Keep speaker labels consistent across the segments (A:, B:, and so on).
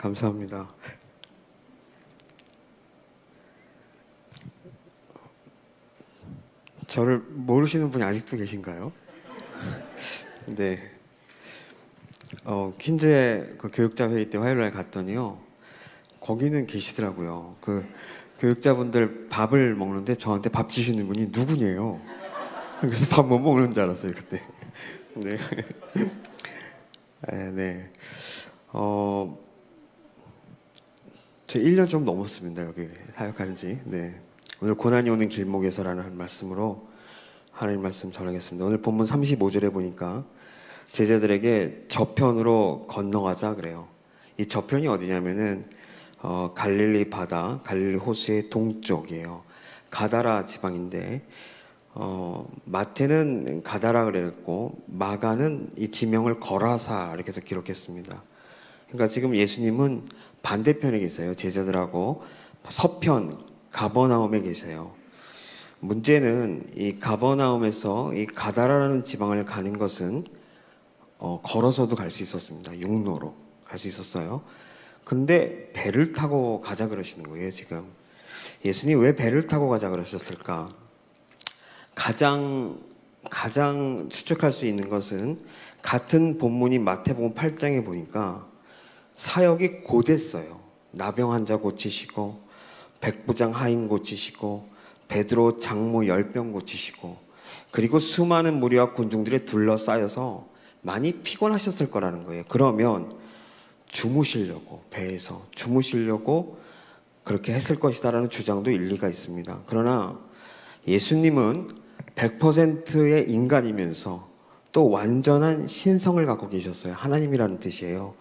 A: 감사합니다. 저를 모르시는 분이 아직도 계신가요? 네. 퀸즈의 그 교육자 회의 때 화요일 날 갔더니요. 거기는 계시더라고요. 그 교육자분들 밥을 먹는데 저한테 밥 주시는 분이 누구냐요. 그래서 밥 못 먹는 줄 알았어요, 그때. 네. 네. 저 1년 좀 넘었습니다, 여기 사역한 지. 네. 오늘 고난이 오는 길목에서라는 말씀으로 하나님 말씀 전하겠습니다. 오늘 본문 35절에 보니까 제자들에게 저편으로 건너가자 그래요. 이 저편이 어디냐면은 갈릴리 바다, 갈릴리 호수의 동쪽이에요. 가다라 지방인데 마태는 가다라 그랬고 마가는 이 지명을 거라사 이렇게도 기록했습니다. 그러니까 지금 예수님은 반대편에 계세요. 제자들하고 서편 가버나움에 계세요. 문제는 이 가버나움에서 이 가다라라는 지방을 가는 것은 걸어서도 갈 수 있었습니다. 육로로 갈 수 있었어요. 근데 배를 타고 가자 그러시는 거예요, 지금. 예수님 왜 배를 타고 가자 그러셨을까? 가장 추측할 수 있는 것은 같은 본문이 마태복음 8장에 보니까 사역이 곧했어요. 나병 환자 고치시고 백부장 하인 고치시고 베드로 장모 10병 고치시고 그리고 수많은 무리와 군중들에 둘러싸여서 많이 피곤하셨을 거라는 거예요. 그러면 주무시려고 배에서 주무시려고 그렇게 했을 것이다라는 주장도 일리가 있습니다. 그러나 예수님은 100%의 인간이면서 또 완전한 신성을 갖고 계셨어요. 하나님이라는 뜻이에요.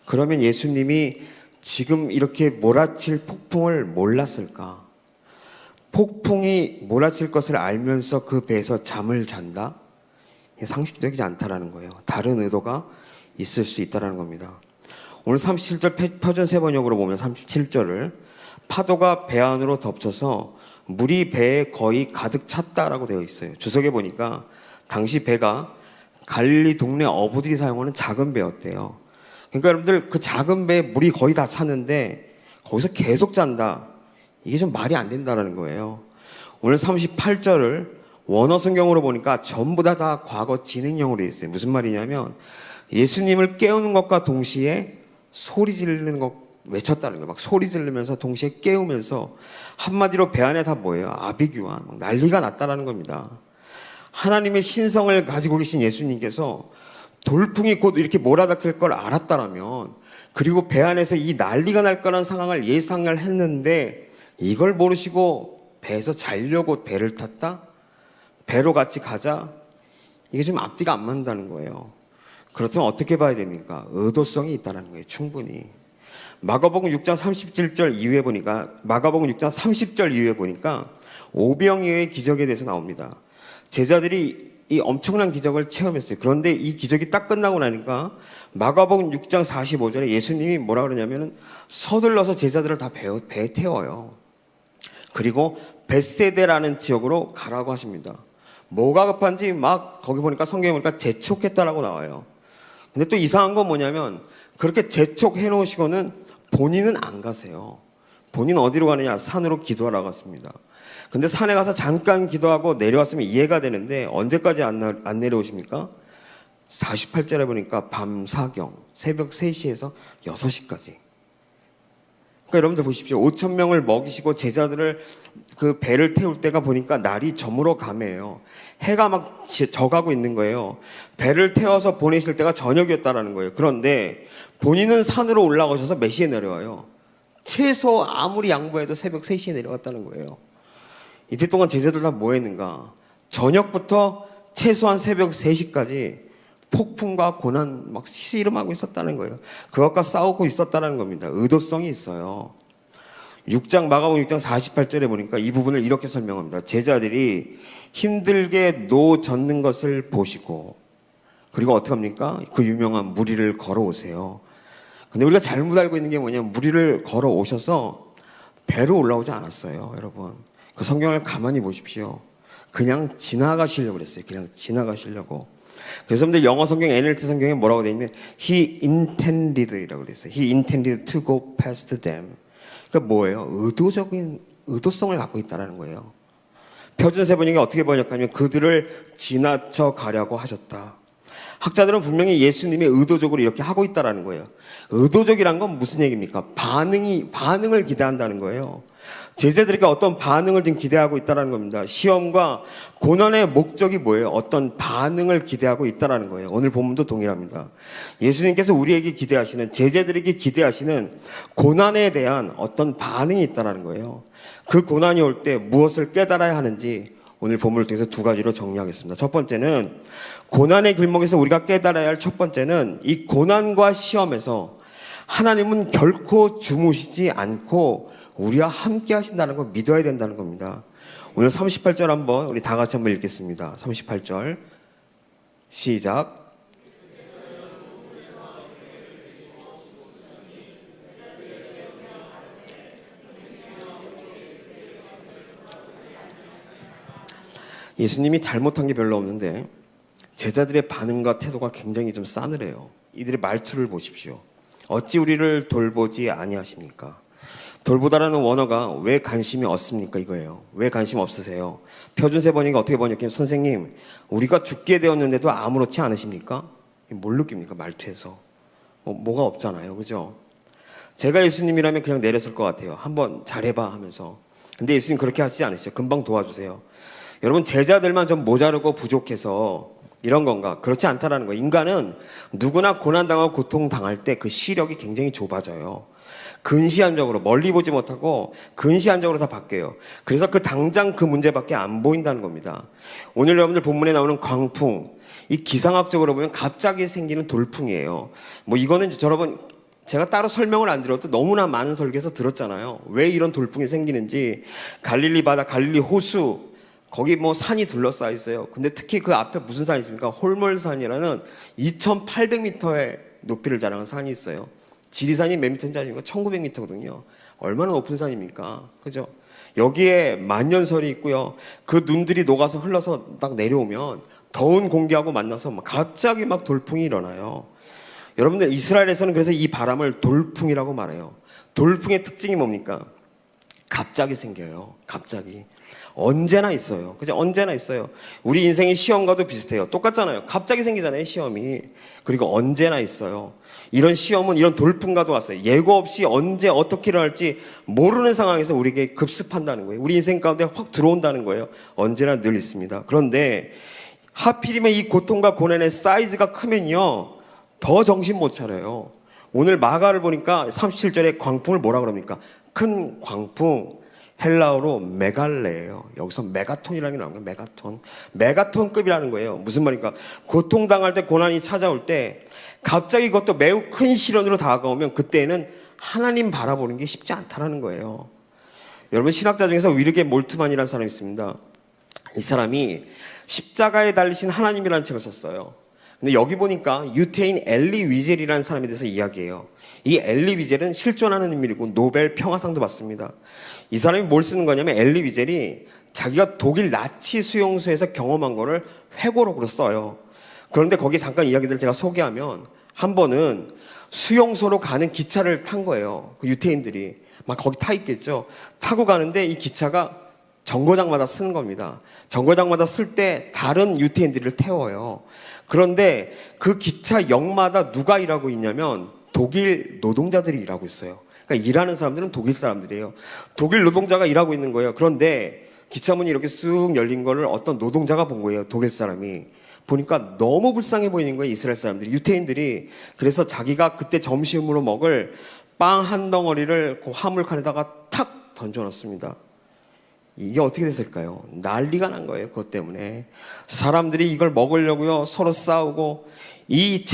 A: 그러면 예수님이 지금 이렇게 몰아칠 폭풍을 몰랐을까? 폭풍이 몰아칠 것을 알면서 그 배에서 잠을 잔다? 상식적이지 않다라는 거예요. 다른 의도가 있을 수 있다는 겁니다. 오늘 37절 표준 세번역으로 보면 37절을 파도가 배 안으로 덮쳐서 물이 배에 거의 가득 찼다라고 되어 있어요. 주석에 보니까 당시 배가 갈릴리 동네 어부들이 사용하는 작은 배였대요. 그러니까 여러분들 그 작은 배에 물이 거의 다 찼는데 거기서 계속 잔다. 이게 좀 말이 안 된다는 거예요. 오늘 38절을 원어 성경으로 보니까 전부 다 과거 진행형으로 되어 있어요. 무슨 말이냐면 예수님을 깨우는 것과 동시에 소리 지르는 것 외쳤다는 거예요. 막 소리 지르면서 동시에 깨우면서 한마디로 배 안에 다 뭐예요? 아비규환 난리가 났다라는 겁니다. 하나님의 신성을 가지고 계신 예수님께서 돌풍이 곧 이렇게 몰아닥칠 걸 알았다라면 그리고 배 안에서 이 난리가 날 거라는 상황을 예상을 했는데 이걸 모르시고 배에서 자려고 배를 탔다? 배로 같이 가자? 이게 좀 앞뒤가 안 맞는다는 거예요. 그렇다면 어떻게 봐야 됩니까? 의도성이 있다는 거예요. 충분히. 마가복음 6장 37절 이후에 보니까 마가복음 6장 30절 이후에 보니까 오병이어의 기적에 대해서 나옵니다. 제자들이 이 엄청난 기적을 체험했어요. 그런데 이 기적이 딱 끝나고 나니까 마가복음 6장 45절에 예수님이 뭐라 그러냐면은 서둘러서 제자들을 다 배에 태워요. 그리고 벳세데라는 지역으로 가라고 하십니다. 뭐가 급한지 막 거기 보니까 성경에 보니까 재촉했다라고 나와요. 근데 또 이상한 건 뭐냐면 그렇게 재촉해 놓으시고는 본인은 안 가세요. 본인 어디로 가느냐? 산으로 기도하러 갔습니다. 근데 산에 가서 잠깐 기도하고 내려왔으면 이해가 되는데 언제까지 안 내려오십니까? 48절에 보니까 밤사경 새벽 3시에서 6시까지. 그러니까 여러분들 보십시오. 5,000명을 먹이시고 제자들을 그 배를 태울 때가 보니까 날이 저물어 가매요. 해가 막 져가고 있는 거예요. 배를 태워서 보내실 때가 저녁이었다라는 거예요. 그런데 본인은 산으로 올라가셔서 몇 시에 내려와요? 최소 아무리 양보해도 새벽 3시에 내려갔다는 거예요. 이때 동안 제자들 다 뭐 했는가? 저녁부터 최소한 새벽 3시까지 폭풍과 고난 막 씨름하고 있었다는 거예요. 그것과 싸우고 있었다는 겁니다. 의도성이 있어요. 마가복음 6장 48절에 보니까 이 부분을 이렇게 설명합니다. 제자들이 힘들게 노젓는 것을 보시고 그리고 어떻게 합니까? 그 유명한 무리를 걸어오세요. 근데 우리가 잘못 알고 있는 게 뭐냐면 무리를 걸어오셔서 배로 올라오지 않았어요. 여러분 그 성경을 가만히 보십시오. 그냥 지나가시려고 그랬어요. 그냥 지나가시려고. 그래서 근데 영어 성경 NLT 성경에 뭐라고 되어 있냐면 He intended이라고 그랬어요. He intended to go past them. 그러니까 뭐예요? 의도성을 갖고 있다는 거예요. 표준세 번역이 어떻게 번역하냐면 그들을 지나쳐 가려고 하셨다. 학자들은 분명히 예수님이 의도적으로 이렇게 하고 있다는 거예요. 의도적이란 건 무슨 얘기입니까? 반응을 기대한다는 거예요. 제자들에게 어떤 반응을 지금 기대하고 있다는 겁니다. 시험과 고난의 목적이 뭐예요? 어떤 반응을 기대하고 있다는 거예요. 오늘 본문도 동일합니다. 예수님께서 우리에게 기대하시는, 제자들에게 기대하시는 고난에 대한 어떤 반응이 있다는 거예요. 그 고난이 올 때 무엇을 깨달아야 하는지 오늘 본문을 통해서 두 가지로 정리하겠습니다. 첫 번째는 고난의 길목에서 우리가 깨달아야 할 첫 번째는 이 고난과 시험에서 하나님은 결코 주무시지 않고 우리와 함께 하신다는 걸 믿어야 된다는 겁니다. 오늘 38절 한번 우리 다 같이 한번 읽겠습니다. 38절 시작. 예수님이 잘못한 게 별로 없는데 제자들의 반응과 태도가 굉장히 좀 싸늘해요. 이들의 말투를 보십시오. 어찌 우리를 돌보지 아니하십니까? 돌보다라는 원어가 왜 관심이 없습니까? 이거예요. 왜 관심 없으세요? 표준세 번역이 어떻게 번역해요? 선생님, 우리가 죽게 되었는데도 아무렇지 않으십니까? 뭘 느낍니까? 말투에서. 뭐가 없잖아요. 그죠? 제가 예수님이라면 그냥 내렸을 것 같아요. 한번 잘해봐 하면서. 근데 예수님 그렇게 하시지 않으시죠. 금방 도와주세요. 여러분, 제자들만 좀 모자르고 부족해서 이런 건가? 그렇지 않다라는 거예요. 인간은 누구나 고난당하고 고통당할 때 그 시력이 굉장히 좁아져요. 근시안적으로 멀리 보지 못하고 근시안적으로 다 바뀌어요. 그래서 당장 그 문제밖에 안 보인다는 겁니다. 오늘 여러분들 본문에 나오는 광풍, 이 기상학적으로 보면 갑자기 생기는 돌풍이에요. 이거는 여러분 제가 따로 설명을 안 드려도 너무나 많은 설교에서 들었잖아요. 왜 이런 돌풍이 생기는지. 갈릴리 바다, 갈릴리 호수, 거기 산이 둘러싸여 있어요. 근데 특히 그 앞에 무슨 산이 있습니까? 홀몰산이라는 2,800m의 높이를 자랑한 산이 있어요. 지리산이 몇 미터인지 아십니까? 1900m거든요. 얼마나 높은 산입니까? 그죠? 여기에 만년설이 있고요. 그 눈들이 녹아서 흘러서 딱 내려오면 더운 공기하고 만나서 갑자기 돌풍이 일어나요. 여러분들, 이스라엘에서는 그래서 이 바람을 돌풍이라고 말해요. 돌풍의 특징이 뭡니까? 갑자기 생겨요. 갑자기. 언제나 있어요. 그죠? 언제나 있어요. 우리 인생의 시험과도 비슷해요. 똑같잖아요. 갑자기 생기잖아요, 시험이. 그리고 언제나 있어요. 이런 시험은 이런 돌풍과도 왔어요. 예고 없이 언제 어떻게 일어날지 모르는 상황에서 우리에게 급습한다는 거예요. 우리 인생 가운데 확 들어온다는 거예요. 언제나 늘 있습니다. 그런데 하필이면 이 고통과 고난의 사이즈가 크면요, 더 정신 못 차려요. 오늘 마가를 보니까 37절에 광풍을 뭐라 그럽니까? 큰 광풍. 헬라어로 메갈레예요. 여기서 메가톤이라는 게 나온 거예요. 메가톤. 메가톤급이라는 거예요. 무슨 말입니까? 고통당할 때, 고난이 찾아올 때 갑자기 그것도 매우 큰 시련으로 다가오면 그때는 하나님 바라보는 게 쉽지 않다는 거예요. 여러분, 신학자 중에서 위르게 몰트만이라는 사람이 있습니다. 이 사람이 십자가에 달리신 하나님이라는 책을 썼어요. 근데 여기 보니까 유태인 엘리 위젤이라는 사람에 대해서 이야기해요. 이 엘리 위젤은 실존하는 인물이고 노벨 평화상도 받습니다. 이 사람이 뭘 쓰는 거냐면 엘리 위젤이 자기가 독일 나치 수용소에서 경험한 거를 회고록으로 써요. 그런데 거기 잠깐 이야기들을 제가 소개하면, 한 번은 수용소로 가는 기차를 탄 거예요. 그 유태인들이 막 거기 타 있겠죠. 타고 가는데 이 기차가 정거장마다 쓰는 겁니다. 정거장마다 쓸 때 다른 유태인들을 태워요. 그런데 그 기차 역마다 누가 일하고 있냐면 독일 노동자들이 일하고 있어요. 그러니까 일하는 사람들은 독일 사람들이에요. 독일 노동자가 일하고 있는 거예요. 그런데 기차문이 이렇게 쑥 열린 거를 어떤 노동자가 본 거예요. 독일 사람이. 보니까 너무 불쌍해 보이는 거예요. 이스라엘 사람들이, 유태인들이. 그래서 자기가 그때 점심으로 먹을 빵 한 덩어리를 그 화물칸에다가 탁 던져놨습니다. 이게 어떻게 됐을까요? 난리가 난 거예요. 그것 때문에 사람들이 이걸 먹으려고요 서로 싸우고, 이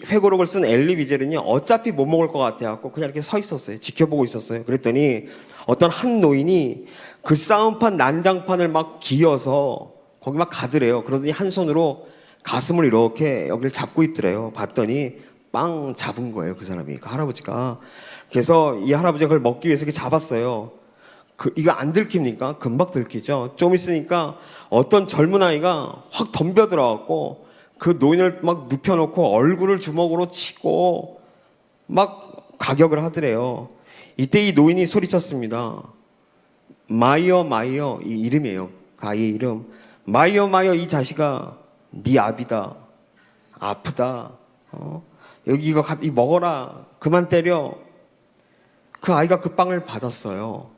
A: 회고록을 쓴 엘리 위젤은요 어차피 못 먹을 것 같아갖고 그냥 이렇게 서 있었어요. 지켜보고 있었어요. 그랬더니 어떤 한 노인이 그 싸움판 난장판을 막 기어서 거기 막 가더래요. 그러더니 한 손으로 가슴을 이렇게 여기를 잡고 있더래요. 봤더니 빵 잡은 거예요. 그 사람이, 그 할아버지가. 그래서 이 할아버지가 그걸 먹기 위해서 이렇게 잡았어요. 이거 안 들킵니까? 금방 들키죠. 좀 있으니까 어떤 젊은 아이가 확 덤벼들어갖고 그 노인을 막 눕혀놓고 얼굴을 주먹으로 치고 막 가격을 하더래요. 이때 이 노인이 소리쳤습니다. 마이어 마이어, 이 이름이에요. 그 아이의 이름. 마이어 마이어, 이 자식아, 네 아비다. 아프다. 여기 이거 먹어라. 그만 때려. 그 아이가 그 빵을 받았어요.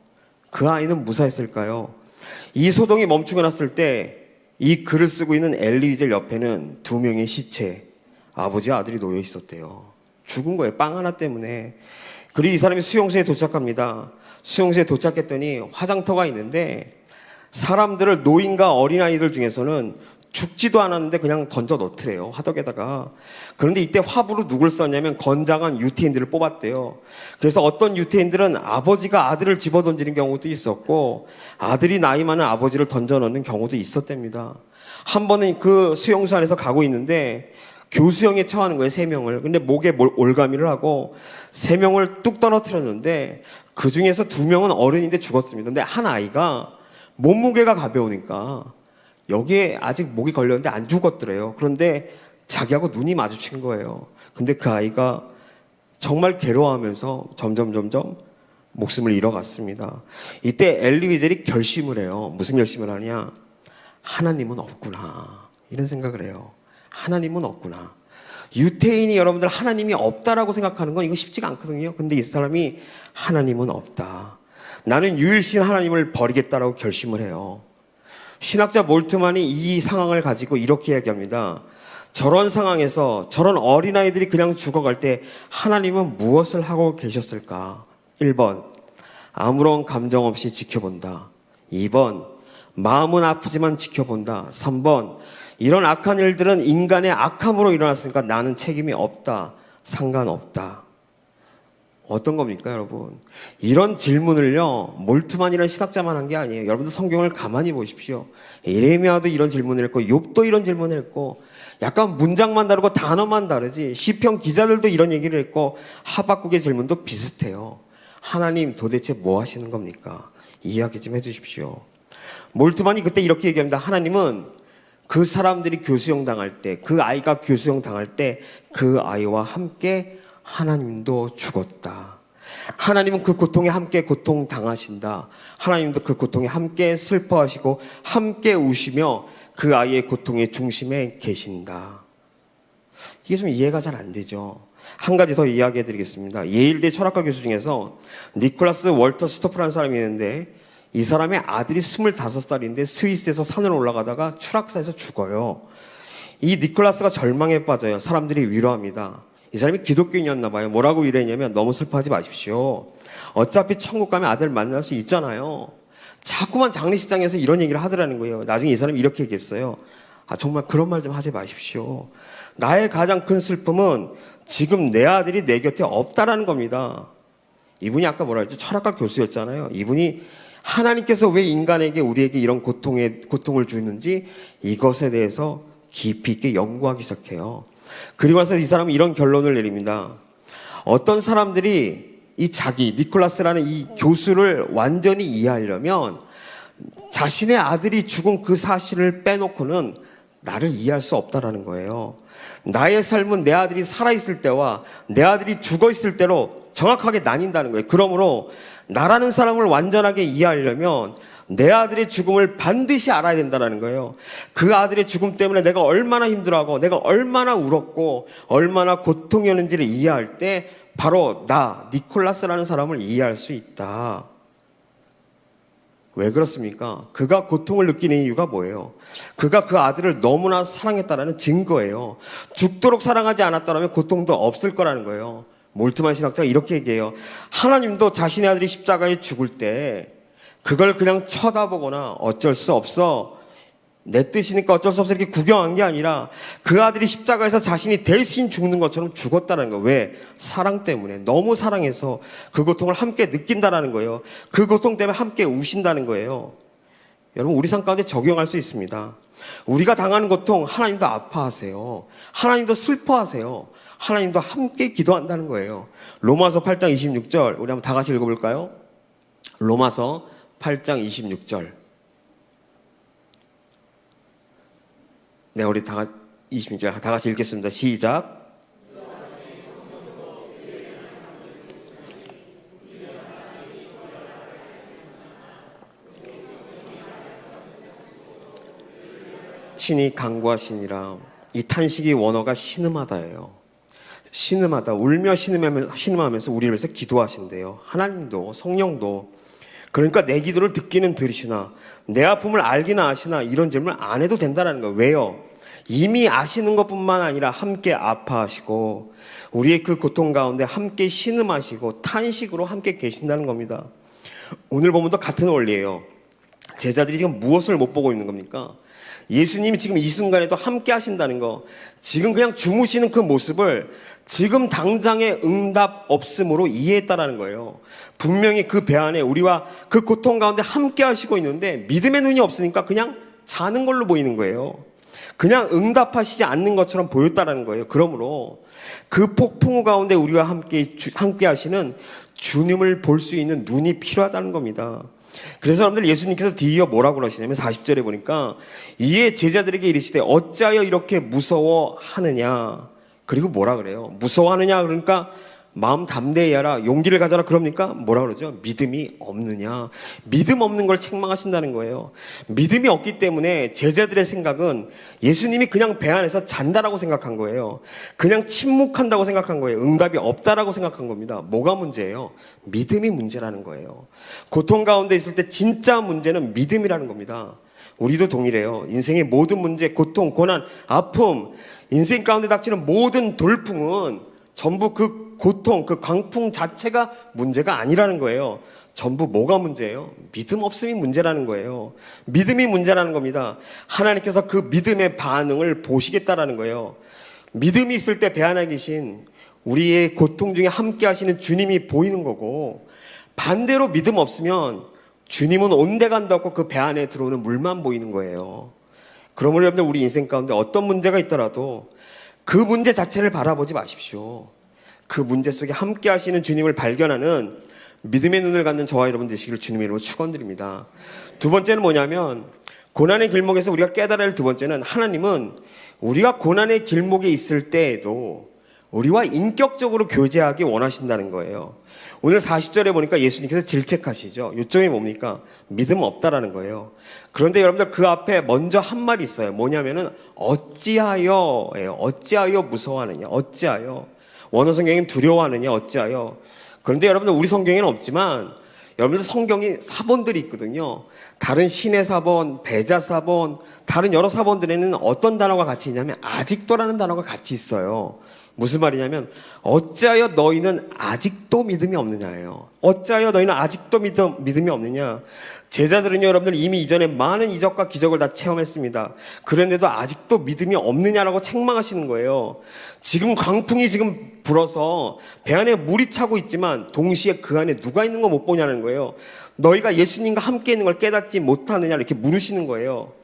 A: 그 아이는 무사했을까요? 이 소동이 멈추고 났을 때 이 글을 쓰고 있는 엘리 위젤 옆에는 두 명의 시체, 아버지와 아들이 놓여 있었대요. 죽은 거예요. 빵 하나 때문에. 그리고 이 사람이 수용소에 도착합니다. 수용소에 도착했더니 화장터가 있는데 사람들을, 노인과 어린아이들 중에서는 죽지도 않았는데 그냥 던져 넣더래요. 화덕에다가. 그런데 이때 화부로 누굴 썼냐면 건장한 유태인들을 뽑았대요. 그래서 어떤 유태인들은 아버지가 아들을 집어 던지는 경우도 있었고, 아들이 나이 많은 아버지를 던져 넣는 경우도 있었답니다. 한 번은 그 수용소 안에서 가고 있는데 교수형에 처하는 거예요. 3명을. 근데 목에 올가미를 하고 3명을 뚝 떨어뜨렸는데 그 중에서 2명은 어른인데 죽었습니다. 근데 한 아이가 몸무게가 가벼우니까 여기에 아직 목이 걸렸는데 안 죽었더래요. 그런데 자기하고 눈이 마주친 거예요. 근데 그 아이가 정말 괴로워하면서 점점 목숨을 잃어갔습니다. 이때 엘리 위젤이 결심을 해요. 무슨 결심을 하냐? 하나님은 없구나. 이런 생각을 해요. 하나님은 없구나. 유태인이 여러분들 하나님이 없다라고 생각하는 건 이거 쉽지가 않거든요. 근데 이 사람이 하나님은 없다. 나는 유일신 하나님을 버리겠다라고 결심을 해요. 신학자 몰트만이 이 상황을 가지고 이렇게 이야기합니다. 저런 상황에서 저런 어린아이들이 그냥 죽어갈 때 하나님은 무엇을 하고 계셨을까? 1번, 아무런 감정 없이 지켜본다. 2번, 마음은 아프지만 지켜본다. 3번, 이런 악한 일들은 인간의 악함으로 일어났으니까 나는 책임이 없다. 상관없다. 어떤 겁니까, 여러분? 이런 질문을요, 몰트만이라는 신학자만 한 게 아니에요. 여러분들 성경을 가만히 보십시오. 예레미야도 이런 질문을 했고, 욥도 이런 질문을 했고, 약간 문장만 다르고 단어만 다르지, 시편 기자들도 이런 얘기를 했고, 하박국의 질문도 비슷해요. 하나님 도대체 뭐 하시는 겁니까? 이야기 좀 해주십시오. 몰트만이 그때 이렇게 얘기합니다. 하나님은 그 사람들이 교수형 당할 때, 그 아이가 교수형 당할 때, 그 아이와 함께 하나님도 죽었다. 하나님은 그 고통에 함께 고통 당하신다. 하나님도 그 고통에 함께 슬퍼하시고 함께 우시며 그 아이의 고통의 중심에 계신다. 이게 좀 이해가 잘 안 되죠. 한 가지 더 이야기해 드리겠습니다. 예일대 철학과 교수 중에서 니콜라스 월터 스토프라는 사람이 있는데, 이 사람의 아들이 25살인데 스위스에서 산을 올라가다가 추락사에서 죽어요. 이 니콜라스가 절망에 빠져요. 사람들이 위로합니다. 이 사람이 기독교인이었나 봐요. 뭐라고 위로했냐면, 너무 슬퍼하지 마십시오. 어차피 천국 가면 아들 만날 수 있잖아요. 자꾸만 장례식장에서 이런 얘기를 하더라는 거예요. 나중에 이 사람이 이렇게 얘기했어요. 정말 그런 말 좀 하지 마십시오. 나의 가장 큰 슬픔은 지금 내 아들이 내 곁에 없다라는 겁니다. 이분이 아까 뭐라 했죠? 철학과 교수였잖아요. 이분이 하나님께서 왜 인간에게, 우리에게 이런 고통을 주는지 이것에 대해서 깊이 있게 연구하기 시작해요. 그리고 나서 이 사람은 이런 결론을 내립니다. 어떤 사람들이 니콜라스라는 이 교수를 완전히 이해하려면 자신의 아들이 죽은 그 사실을 빼놓고는 나를 이해할 수 없다라는 거예요. 나의 삶은 내 아들이 살아있을 때와 내 아들이 죽어있을 때로 정확하게 나뉜다는 거예요. 그러므로 나라는 사람을 완전하게 이해하려면 내 아들의 죽음을 반드시 알아야 된다는 거예요. 그 아들의 죽음 때문에 내가 얼마나 힘들어하고 내가 얼마나 울었고 얼마나 고통이었는지를 이해할 때 바로 니콜라스라는 사람을 이해할 수 있다. 왜 그렇습니까? 그가 고통을 느끼는 이유가 뭐예요? 그가 그 아들을 너무나 사랑했다는 증거예요. 죽도록 사랑하지 않았다면 고통도 없을 거라는 거예요. 몰트만 신학자가 이렇게 얘기해요. 하나님도 자신의 아들이 십자가에 죽을 때 그걸 그냥 쳐다보거나 어쩔 수 없어, 내 뜻이니까 어쩔 수 없어 이렇게 구경한 게 아니라 그 아들이 십자가에서 자신이 대신 죽는 것처럼 죽었다는 거예요. 왜? 사랑 때문에. 너무 사랑해서 그 고통을 함께 느낀다는 거예요. 그 고통 때문에 함께 우신다는 거예요. 여러분, 우리 삶 가운데 적용할 수 있습니다. 우리가 당하는 고통 하나님도 아파하세요. 하나님도 슬퍼하세요. 하나님도 함께 기도한다는 거예요. 로마서 8장 26절 우리 한번 다 같이 읽어볼까요? 로마서 8장 26절. 네, 우리 다 26절 다 같이 읽겠습니다. 시작. 친히 간구하시니라. 이 탄식이 원어가 신음하다예요. 신음하다, 울며 신음하면서 우리를 위해서 기도하신대요. 하나님도 성령도. 그러니까 내 기도를 듣기는 들으시나 내 아픔을 알기는 아시나 이런 질문을 안 해도 된다는 거예요. 왜요? 이미 아시는 것뿐만 아니라 함께 아파하시고 우리의 그 고통 가운데 함께 신음하시고 탄식으로 함께 계신다는 겁니다. 오늘 보면도 같은 원리예요. 제자들이 지금 무엇을 못 보고 있는 겁니까? 예수님이 지금 이 순간에도 함께 하신다는 거, 지금 그냥 주무시는 그 모습을 지금 당장의 응답 없음으로 이해했다라는 거예요. 분명히 그 배 안에 우리와 그 고통 가운데 함께 하시고 있는데 믿음의 눈이 없으니까 그냥 자는 걸로 보이는 거예요. 그냥 응답하시지 않는 것처럼 보였다라는 거예요. 그러므로 그 폭풍우 가운데 우리와 함께 하시는 주님을 볼 수 있는 눈이 필요하다는 겁니다. 그래서 여러분들 예수님께서 뒤이어 뭐라고 그러시냐면 40절에 보니까 이에 제자들에게 이르시되 어찌하여 이렇게 무서워하느냐. 그리고 뭐라 그래요? 무서워하느냐 그러니까 마음 담대히 하라, 용기를 가져라 그럽니까? 뭐라 그러죠? 믿음이 없느냐. 믿음 없는 걸 책망하신다는 거예요. 믿음이 없기 때문에 제자들의 생각은 예수님이 그냥 배 안에서 잔다라고 생각한 거예요. 그냥 침묵한다고 생각한 거예요. 응답이 없다라고 생각한 겁니다. 뭐가 문제예요? 믿음이 문제라는 거예요. 고통 가운데 있을 때 진짜 문제는 믿음이라는 겁니다. 우리도 동일해요. 인생의 모든 문제, 고통, 고난, 아픔, 인생 가운데 닥치는 모든 돌풍은 전부 그 고통, 그 광풍 자체가 문제가 아니라는 거예요. 전부 뭐가 문제예요? 믿음 없음이 문제라는 거예요. 믿음이 문제라는 겁니다. 하나님께서 그 믿음의 반응을 보시겠다라는 거예요. 믿음이 있을 때 배 안에 계신 우리의 고통 중에 함께 하시는 주님이 보이는 거고, 반대로 믿음 없으면 주님은 온데간도 없고 그 배 안에 들어오는 물만 보이는 거예요. 그러므로 여러분들 우리 인생 가운데 어떤 문제가 있더라도 그 문제 자체를 바라보지 마십시오. 그 문제 속에 함께 하시는 주님을 발견하는 믿음의 눈을 갖는 저와 여러분 되시기를 주님의 이름으로 축원드립니다. 두 번째는 뭐냐면, 고난의 길목에서 우리가 깨달아야 할 두 번째는, 하나님은 우리가 고난의 길목에 있을 때에도 우리와 인격적으로 교제하기 원하신다는 거예요. 오늘 40절에 보니까 예수님께서 질책하시죠. 요점이 뭡니까? 믿음 없다라는 거예요. 그런데 여러분들 그 앞에 먼저 한 말이 있어요. 뭐냐면은 어찌하여, 어찌하여 무서워하느냐, 어찌하여. 원어 성경에는 두려워하느냐, 어찌하여. 그런데 여러분들 우리 성경에는 없지만 여러분들 성경이 사본들이 있거든요. 다른 신의 사본, 배자 사본, 다른 여러 사본들에는 어떤 단어가 같이 있냐면 아직도라는 단어가 같이 있어요. 무슨 말이냐면 어찌하여 너희는 아직도 믿음이 없느냐예요. 어찌하여 너희는 아직도 믿음이 없느냐. 제자들은요, 여러분들 이미 이전에 많은 이적과 기적을 다 체험했습니다. 그런데도 아직도 믿음이 없느냐라고 책망하시는 거예요. 지금 광풍이 지금 불어서 배 안에 물이 차고 있지만 동시에 그 안에 누가 있는 거 못 보냐는 거예요. 너희가 예수님과 함께 있는 걸 깨닫지 못하느냐 이렇게 물으시는 거예요.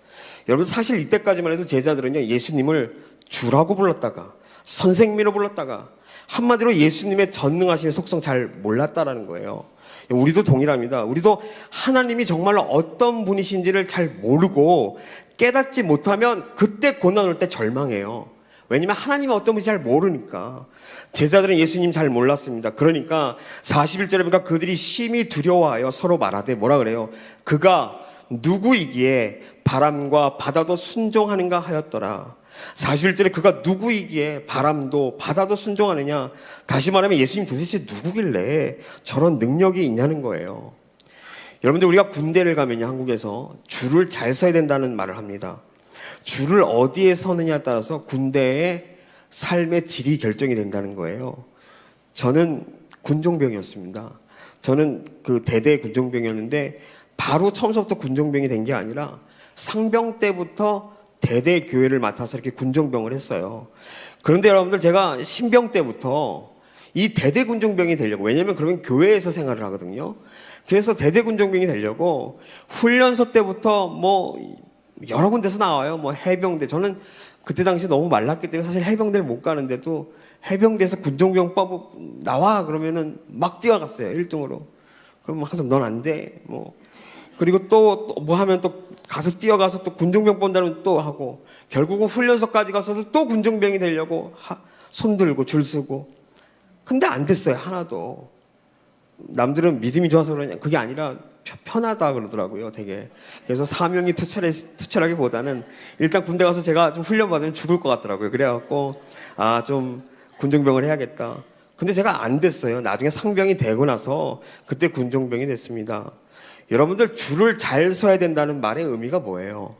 A: 여러분 사실 이때까지만 해도 제자들은요, 예수님을 주라고 불렀다가 선생님으로 불렀다가 한마디로 예수님의 전능하심의 속성 잘 몰랐다라는 거예요. 우리도 동일합니다. 우리도 하나님이 정말로 어떤 분이신지를 잘 모르고 깨닫지 못하면 그때 고난 올 때 절망해요. 왜냐면 하나님이 어떤 분인지 잘 모르니까. 제자들은 예수님 잘 몰랐습니다. 그러니까 41절에 보니까 그들이 심히 두려워하여 서로 말하되 뭐라 그래요? 그가 누구이기에 바람과 바다도 순종하는가 하였더라. 41절에 그가 누구이기에 바람도 바다도 순종하느냐. 다시 말하면 예수님 도대체 누구길래 저런 능력이 있냐는 거예요. 여러분들 우리가 군대를 가면요, 한국에서 줄을 잘 서야 된다는 말을 합니다. 줄을 어디에 서느냐에 따라서 군대의 삶의 질이 결정이 된다는 거예요. 저는 군종병이었습니다. 저는 그 대대 군종병이었는데 바로 처음부터 군종병이 된 게 아니라 상병 때부터 대대 교회를 맡아서 이렇게 군종병을 했어요. 그런데 여러분들 제가 신병 때부터 이 대대 군종병이 되려고, 왜냐면 그러면 교회에서 생활을 하거든요. 그래서 대대 군종병이 되려고 훈련소 때부터 뭐 여러 군데서 나와요. 뭐 해병대. 저는 그때 당시에 너무 말랐기 때문에 사실 해병대를 못 가는데도 해병대에서 군종병법 나와 그러면은 막 뛰어갔어요. 1등으로. 그럼 항상 넌 안 돼. 뭐 그리고 또 뭐 하면 또 가서 뛰어가서 또 군중병 본다면 또 하고, 결국은 훈련소까지 가서도 또 군중병이 되려고 손 들고 줄 서고. 근데 안 됐어요, 하나도. 남들은 믿음이 좋아서 그러냐, 그게 아니라 편하다 그러더라고요, 되게. 그래서 사명이 투철하기보다는 일단 군대 가서 제가 좀 훈련받으면 죽을 것 같더라고요. 그래갖고 좀 군중병을 해야겠다. 근데 제가 안 됐어요. 나중에 상병이 되고 나서 그때 군중병이 됐습니다. 여러분들, 줄을 잘 서야 된다는 말의 의미가 뭐예요?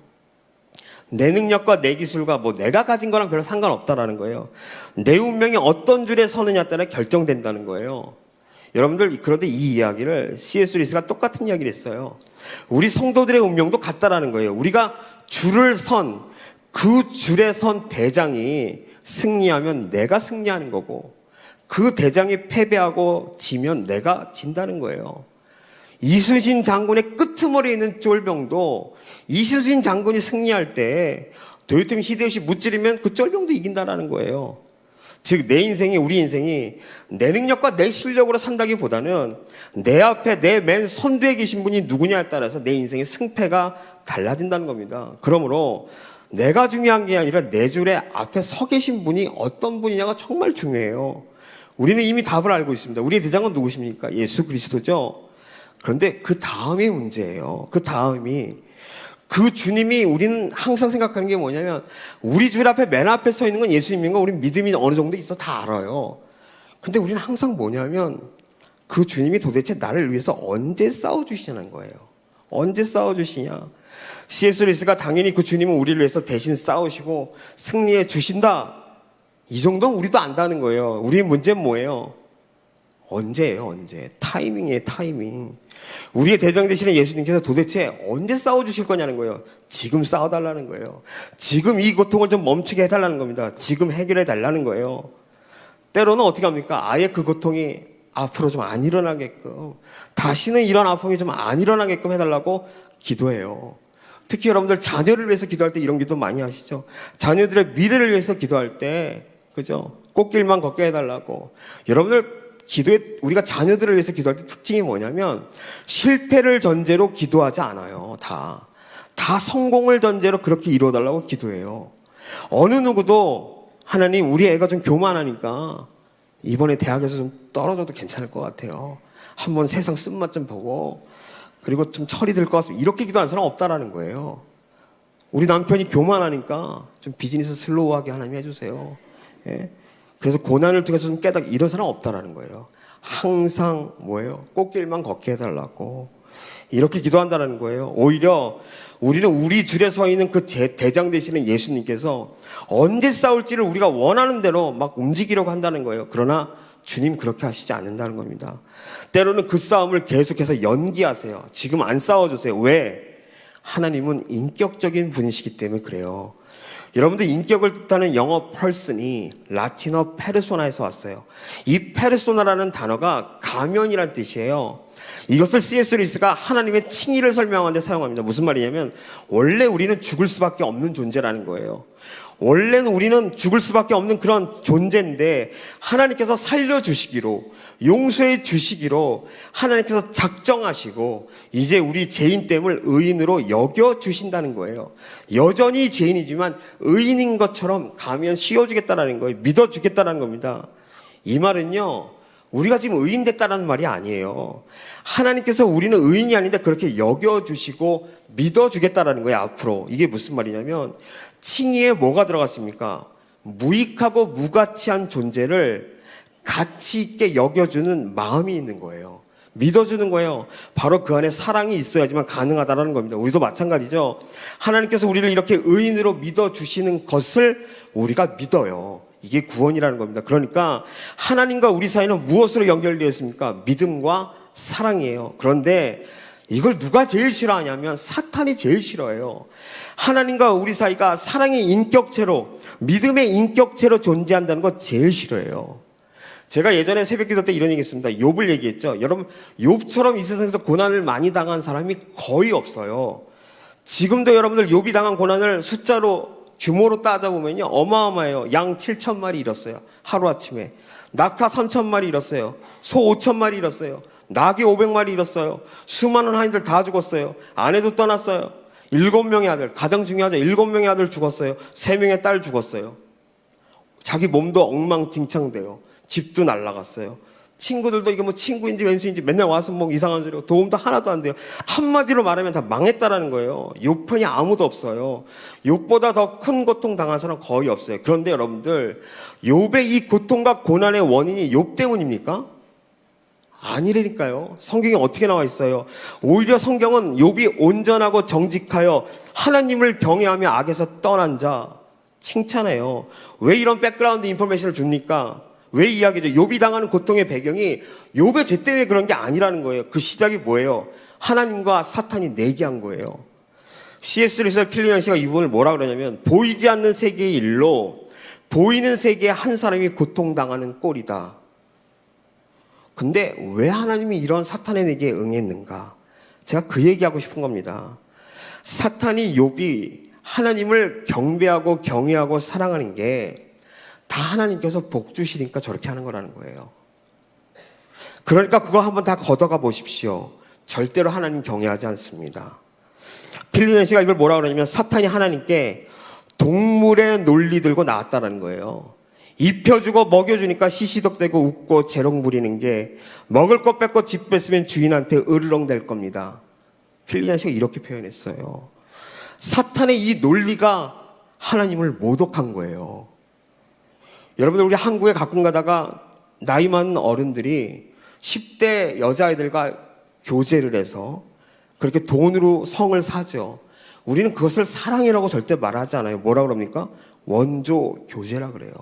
A: 내 능력과 내 기술과 뭐 내가 가진 거랑 별로 상관없다라는 거예요. 내 운명이 어떤 줄에 서느냐에 따라 결정된다는 거예요. 여러분들, 그런데 이 이야기를 C.S. 루이스가 똑같은 이야기를 했어요. 우리 성도들의 운명도 같다라는 거예요. 우리가 줄을 선, 그 줄에 선 대장이 승리하면 내가 승리하는 거고, 그 대장이 패배하고 지면 내가 진다는 거예요. 이순신 장군의 끄트머리에 있는 쫄병도 이순신 장군이 승리할 때 도요토미 히데요시 무찌르면 그 쫄병도 이긴다라는 거예요. 즉, 내 인생이, 우리 인생이 내 능력과 내 실력으로 산다기보다는 내 앞에 내 맨 선두에 계신 분이 누구냐에 따라서 내 인생의 승패가 달라진다는 겁니다. 그러므로 내가 중요한 게 아니라 내 줄에 앞에 서 계신 분이 어떤 분이냐가 정말 중요해요. 우리는 이미 답을 알고 있습니다. 우리의 대장은 누구십니까? 예수 그리스도죠. 그런데 그 다음이 문제예요. 그 다음이, 그 주님이, 우리는 항상 생각하는 게 뭐냐면, 우리 줄 앞에 맨 앞에 서 있는 건 예수님인 거 우리는 믿음이 어느 정도 있어 다 알아요. 근데 우리는 항상 뭐냐면, 그 주님이 도대체 나를 위해서 언제 싸워주시냐는 거예요. 언제 싸워주시냐. C.S. 루이스가 당연히 그 주님은 우리를 위해서 대신 싸우시고 승리해 주신다, 이 정도는 우리도 안다는 거예요. 우리의 문제는 뭐예요? 언제예요, 언제? 타이밍이에요, 타이밍. 우리의 대장 되시는 예수님께서 도대체 언제 싸워주실 거냐는 거예요. 지금 싸워달라는 거예요. 지금 이 고통을 좀 멈추게 해달라는 겁니다. 지금 해결해 달라는 거예요. 때로는 어떻게 합니까? 아예 그 고통이 앞으로 좀 안 일어나게끔, 다시는 이런 아픔이 좀 안 일어나게끔 해달라고 기도해요. 특히 여러분들 자녀를 위해서 기도할 때 이런 기도 많이 하시죠. 자녀들의 미래를 위해서 기도할 때, 그죠? 꽃길만 걷게 해달라고. 여러분들, 우리가 자녀들을 위해서 기도할 때 특징이 뭐냐면, 실패를 전제로 기도하지 않아요. 다 성공을 전제로 그렇게 이루어달라고 기도해요. 어느 누구도 하나님, 우리 애가 좀 교만하니까 이번에 대학에서 좀 떨어져도 괜찮을 것 같아요. 한번 세상 쓴맛 좀 보고, 그리고 좀 철이 들 것 같습니다. 이렇게 기도하는 사람 없다라는 거예요. 우리 남편이 교만하니까 좀 비즈니스 슬로우하게 하나님 해주세요. 예? 그래서 고난을 통해서 좀 이런 사람 없다라는 거예요. 항상 뭐예요? 꽃길만 걷게 해달라고. 이렇게 기도한다는 거예요. 오히려 우리는 우리 줄에 서 있는 그 대장 되시는 예수님께서 언제 싸울지를 우리가 원하는 대로 막 움직이려고 한다는 거예요. 그러나 주님 그렇게 하시지 않는다는 겁니다. 때로는 그 싸움을 계속해서 연기하세요. 지금 안 싸워주세요. 왜? 하나님은 인격적인 분이시기 때문에 그래요. 여러분들, 인격을 뜻하는 영어 person이 라틴어 페르소나에서 왔어요. 이 페르소나라는 단어가 가면이란 뜻이에요. 이것을 C.S. 루이스가 하나님의 칭의를 설명하는 데 사용합니다. 무슨 말이냐면, 원래 우리는 죽을 수밖에 없는 존재라는 거예요. 원래는 우리는 죽을 수밖에 없는 그런 존재인데, 하나님께서 살려주시기로, 용서해 주시기로 하나님께서 작정하시고 이제 우리 죄인됨을 의인으로 여겨주신다는 거예요. 여전히 죄인이지만 의인인 것처럼 가면 씌워주겠다는 거예요. 믿어주겠다는 겁니다. 이 말은요, 우리가 지금 의인 됐다는 말이 아니에요. 하나님께서 우리는 의인이 아닌데 그렇게 여겨주시고 믿어주겠다는 거예요, 앞으로. 이게 무슨 말이냐면, 칭의에 뭐가 들어갔습니까? 무익하고 무가치한 존재를 가치 있게 여겨주는 마음이 있는 거예요. 믿어주는 거예요. 바로 그 안에 사랑이 있어야지만 가능하다는 겁니다. 우리도 마찬가지죠. 하나님께서 우리를 이렇게 의인으로 믿어주시는 것을 우리가 믿어요. 이게 구원이라는 겁니다. 그러니까 하나님과 우리 사이는 무엇으로 연결되어 있습니까? 믿음과 사랑이에요. 그런데 이걸 누가 제일 싫어하냐면 사탄이 제일 싫어해요. 하나님과 우리 사이가 사랑의 인격체로, 믿음의 인격체로 존재한다는 거 제일 싫어해요. 제가 예전에 새벽기도 때 이런 얘기 했습니다. 욥을 얘기했죠. 여러분, 욥처럼 이 세상에서 고난을 많이 당한 사람이 거의 없어요. 지금도 여러분들 욥이 당한 고난을 숫자로, 규모로 따져보면요, 어마어마해요. 양 7,000마리 잃었어요. 하루아침에. 낙타 3,000마리 잃었어요. 소 5,000마리 잃었어요. 나귀 500마리 잃었어요. 수많은 하인들 다 죽었어요. 아내도 떠났어요. 7명의 아들, 가장 중요하죠. 7명의 아들 죽었어요. 3명의 딸 죽었어요. 자기 몸도 엉망진창돼요. 집도 날라갔어요. 친구들도 이게 뭐 친구인지 왼수인지 맨날 와서 뭐 이상한 소리고 도움도 하나도 안 돼요. 한마디로 말하면 다 망했다라는 거예요. 욥 편이 아무도 없어요. 욥보다 더 큰 고통 당한 사람 거의 없어요. 그런데 여러분들, 욥의 이 고통과 고난의 원인이 욥 때문입니까? 아니라니까요. 성경에 어떻게 나와 있어요? 오히려 성경은 욥이 온전하고 정직하여 하나님을 경외하며 악에서 떠난 자 칭찬해요. 왜 이런 백그라운드 인포메이션을 줍니까? 왜 이야기죠? 욥이 당하는 고통의 배경이 욥의 죄 때문에 그런 게 아니라는 거예요. 그 시작이 뭐예요? 하나님과 사탄이 내기한 거예요. C.S. 루이스와 필리언 씨가 이 부분을 뭐라 그러냐면, 보이지 않는 세계의 일로 보이는 세계의 한 사람이 고통당하는 꼴이다. 근데 왜 하나님이 이런 사탄의 내기에 응했는가? 제가 그 얘기하고 싶은 겁니다. 사탄이 욥이 하나님을 경배하고 경외하고 사랑하는 게 다 하나님께서 복 주시니까 저렇게 하는 거라는 거예요. 그러니까 그거 한번 다 걷어가 보십시오. 절대로 하나님 경외하지 않습니다. 필리네 씨가 이걸 뭐라 그러냐면, 사탄이 하나님께 동물의 논리 들고 나왔다라는 거예요. 입혀주고 먹여주니까 시시덕대고 웃고 재롱 부리는 게, 먹을 것 뺏고 집 뺏으면 주인한테 으르렁 될 겁니다. 필리네 씨가 이렇게 표현했어요. 사탄의 이 논리가 하나님을 모독한 거예요. 여러분들, 우리 한국에 가끔 가다가 나이 많은 어른들이 10대 여자아이들과 교제를 해서 그렇게 돈으로 성을 사죠. 우리는 그것을 사랑이라고 절대 말하지 않아요. 뭐라 그럽니까? 원조 교제라 그래요.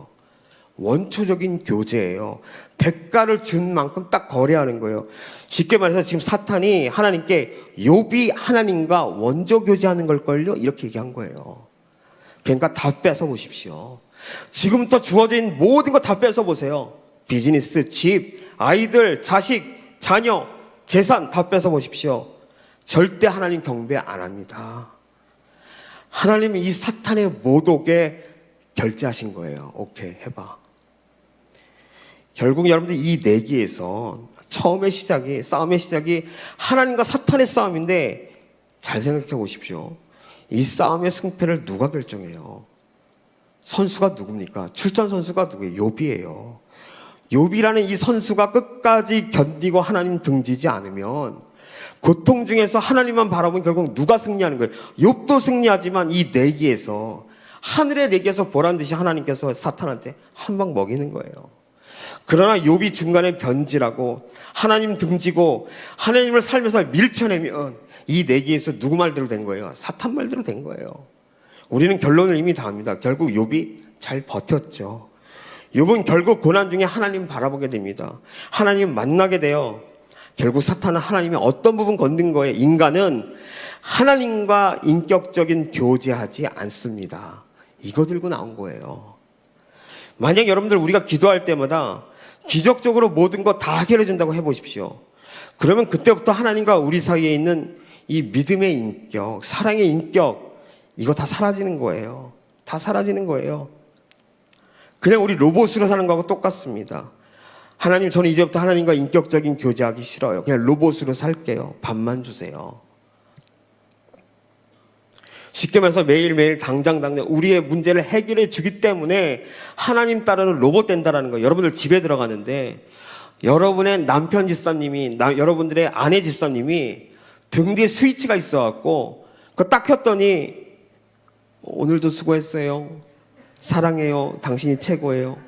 A: 원초적인 교제예요. 대가를 준 만큼 딱 거래하는 거예요. 쉽게 말해서 지금 사탄이 하나님께 욥이 하나님과 원조 교제하는 걸걸요? 이렇게 얘기한 거예요. 그러니까 다 뺏어 보십시오. 지금부터 주어져 있는 모든 거 다 뺏어 보세요. 비즈니스, 집, 아이들, 자식, 자녀, 재산 다 뺏어 보십시오. 절대 하나님 경배 안 합니다. 하나님이 이 사탄의 모독에 결제하신 거예요. 오케이, 해봐. 결국 여러분들, 이 내기에서 처음의 시작이, 싸움의 시작이 하나님과 사탄의 싸움인데, 잘 생각해 보십시오. 이 싸움의 승패를 누가 결정해요? 선수가 누굽니까? 출전 선수가 누구예요? 욥이에요. 욥이라는 이 선수가 끝까지 견디고 하나님 등지지 않으면, 고통 중에서 하나님만 바라보면 결국 누가 승리하는 거예요? 욥도 승리하지만 이 내기에서, 하늘의 내기에서 보란 듯이 하나님께서 사탄한테 한 방 먹이는 거예요. 그러나 욥이 중간에 변질하고 하나님 등지고 하나님을 살면서 밀쳐내면 이 내기에서 누구 말대로 된 거예요? 사탄 말대로 된 거예요. 우리는 결론을 이미 다 압니다. 결국 욥이 잘 버텼죠. 욥은 결국 고난 중에 하나님 바라보게 됩니다. 하나님 만나게 돼요. 결국 사탄은 하나님의 어떤 부분 건든 거예요? 인간은 하나님과 인격적인 교제하지 않습니다. 이거 들고 나온 거예요. 만약 여러분들, 우리가 기도할 때마다 기적적으로 모든 거 다 해결해 준다고 해보십시오. 그러면 그때부터 하나님과 우리 사이에 있는 이 믿음의 인격, 사랑의 인격, 이거 다 사라지는 거예요. 다 사라지는 거예요. 그냥 우리 로봇으로 사는 거하고 똑같습니다. 하나님, 저는 이제부터 하나님과 인격적인 교제하기 싫어요. 그냥 로봇으로 살게요. 밥만 주세요. 쉽게 말해서 매일매일 당장 우리의 문제를 해결해 주기 때문에 하나님 따르는 로봇 된다라는 거예요. 여러분들 집에 들어가는데 여러분의 남편 집사님이, 여러분들의 아내 집사님이 등 뒤에 스위치가 있어갖고 그거 딱 켰더니 오늘도 수고했어요. 사랑해요. 당신이 최고예요.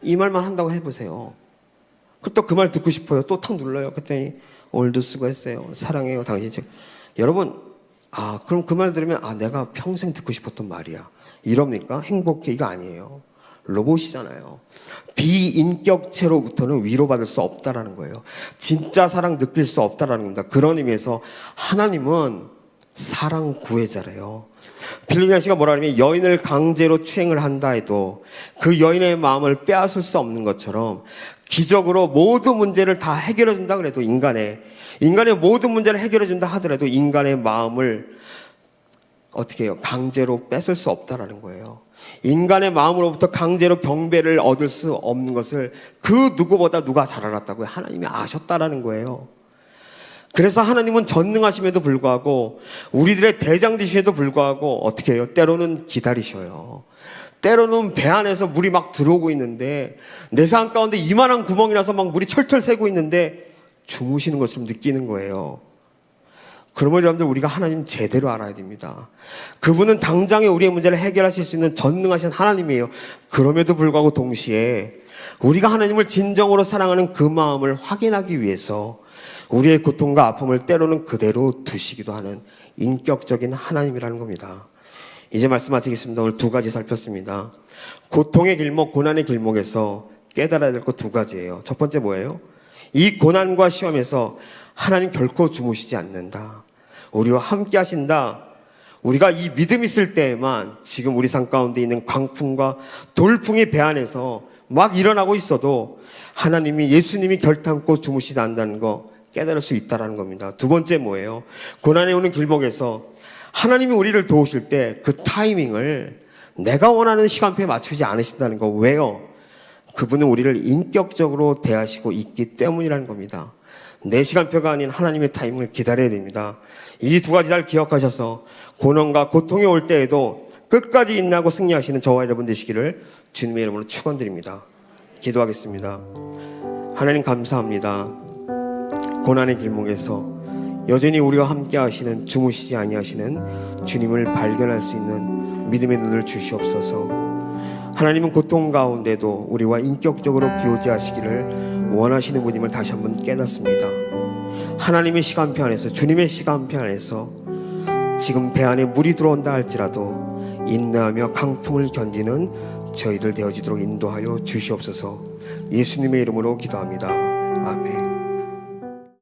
A: 이 말만 한다고 해보세요. 또 그 말 듣고 싶어요. 또 탁 눌러요. 그랬더니 오늘도 수고했어요. 사랑해요. 당신이 최고. 여러분, 그럼 그 말 들으면 내가 평생 듣고 싶었던 말이야. 이럽니까? 행복해. 이거 아니에요. 로봇이잖아요. 비인격체로부터는 위로받을 수 없다라는 거예요. 진짜 사랑 느낄 수 없다라는 겁니다. 그런 의미에서 하나님은 사랑 구해자래요. 빌리네 씨가 뭐라 그러면, 여인을 강제로 추행을 한다 해도 그 여인의 마음을 빼앗을 수 없는 것처럼 기적으로 모든 문제를 다 해결해 준다 그래도 인간의 모든 문제를 해결해 준다 하더라도 인간의 마음을 어떻게 해요? 강제로 뺏을 수 없다라는 거예요. 인간의 마음으로부터 강제로 경배를 얻을 수 없는 것을 그 누구보다 누가 잘 알았다고요? 하나님이 아셨다라는 거예요. 그래서 하나님은 전능하심에도 불구하고 우리들의 대장 되심에도 불구하고 어떻게 해요? 때로는 기다리셔요. 때로는 배 안에서 물이 막 들어오고 있는데 내 상 가운데 이만한 구멍이 나서 막 물이 철철 새고 있는데 주무시는 것처럼 느끼는 거예요. 그러면 여러분들 우리가 하나님 제대로 알아야 됩니다. 그분은 당장에 우리의 문제를 해결하실 수 있는 전능하신 하나님이에요. 그럼에도 불구하고 동시에 우리가 하나님을 진정으로 사랑하는 그 마음을 확인하기 위해서 우리의 고통과 아픔을 때로는 그대로 두시기도 하는 인격적인 하나님이라는 겁니다. 이제 말씀 마치겠습니다. 오늘 두 가지 살폈습니다. 고통의 길목, 고난의 길목에서 깨달아야 될 것 두 가지예요. 첫 번째 뭐예요? 이 고난과 시험에서 하나님 결코 주무시지 않는다. 우리와 함께 하신다. 우리가 이 믿음이 있을 때에만 지금 우리 삶 가운데 있는 광풍과 돌풍이 배 안에서 막 일어나고 있어도 하나님이 예수님이 결탄코 주무시지 않는다는 거 깨달을 수 있다는 겁니다. 두 번째 뭐예요? 고난에 오는 길목에서 하나님이 우리를 도우실 때 그 타이밍을 내가 원하는 시간표에 맞추지 않으신다는 거. 왜요? 그분은 우리를 인격적으로 대하시고 있기 때문이라는 겁니다. 내 시간표가 아닌 하나님의 타이밍을 기다려야 됩니다. 이 두 가지 잘 기억하셔서 고난과 고통이 올 때에도 끝까지 인내하고 승리하시는 저와 여러분 되시기를 주님의 이름으로 축원드립니다. 기도하겠습니다. 하나님 감사합니다. 고난의 길목에서 여전히 우리와 함께 하시는, 주무시지 아니하시는 주님을 발견할 수 있는 믿음의 눈을 주시옵소서. 하나님은 고통 가운데도 우리와 인격적으로 교제하시기를 원하시는 분임을 다시 한번 깨닫습니다. 하나님의 시간표 안에서, 주님의 시간표 안에서 지금 배 안에 물이 들어온다 할지라도 인내하며 강풍을 견디는 저희들 되어지도록 인도하여 주시옵소서. 예수님의 이름으로 기도합니다. 아멘.